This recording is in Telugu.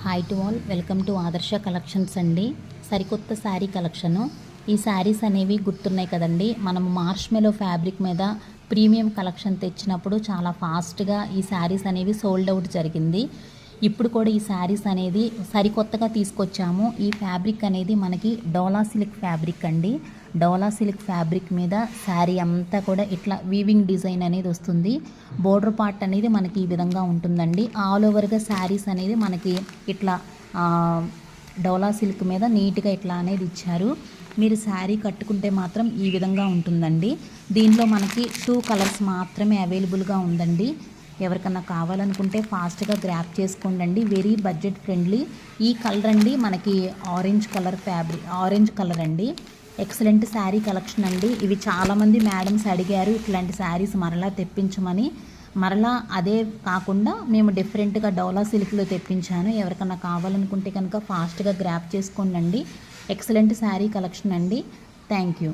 Hi to all, welcome to ఆదర్శ కలెక్షన్స్ అండి. సరికొత్త శారీ కలెక్షను. ఈ శారీస్ అనేవి గుర్తున్నాయి కదండి. మనం మార్ష్మెలో ఫ్యాబ్రిక్ మీద ప్రీమియం కలెక్షన్ తెచ్చినప్పుడు చాలా ఫాస్ట్గా ఈ శారీస్ అనేవి సోల్డ్ అవుట్ జరిగింది. ఇప్పుడు కూడా ఈ శారీస్ అనేది సరికొత్తగా తీసుకొచ్చాము. ఈ ఫ్యాబ్రిక్ అనేది మనకి డోలా సిల్క్ ఫ్యాబ్రిక్ అండి. డోలా సిల్క్ ఫ్యాబ్రిక్ మీద శారీ అంతా కూడా ఇట్లా వీవింగ్ డిజైన్ అనేది వస్తుంది. బోర్డర్ పార్ట్ అనేది మనకి ఈ విధంగా ఉంటుందండి. ఆల్ ఓవర్గా శారీస్ అనేది మనకి ఇట్లా డోలా సిల్క్ మీద నీట్గా ఇట్లా అనేది ఇచ్చారు. మీరు శారీ కట్టుకుంటే మాత్రం ఈ విధంగా ఉంటుందండి. దీనిలో మనకి 2 కలర్స్ మాత్రమే అవైలబుల్గా ఉందండి. ఎవరికన్నా కావాలనుకుంటే ఫాస్ట్గా గ్రాప్ చేసుకోండి. Very budget friendly. ఈ కలర్ అండి మనకి ఆరెంజ్ కలర్ అండి. ఎక్సలెంట్ శారీ కలెక్షన్ అండి. ఇవి చాలామంది మేడమ్స్ అడిగారు ఇట్లాంటి శారీస్ మరలా తెప్పించమని. మరలా అదే కాకుండా మేము డిఫరెంట్గా డోలా సిల్క్లో తెప్పించాను. ఎవరికన్నా కావాలనుకుంటే కనుక ఫాస్ట్గా గ్రాప్ చేసుకోండి. ఎక్సలెంట్ శారీ కలెక్షన్ అండి. Thank you.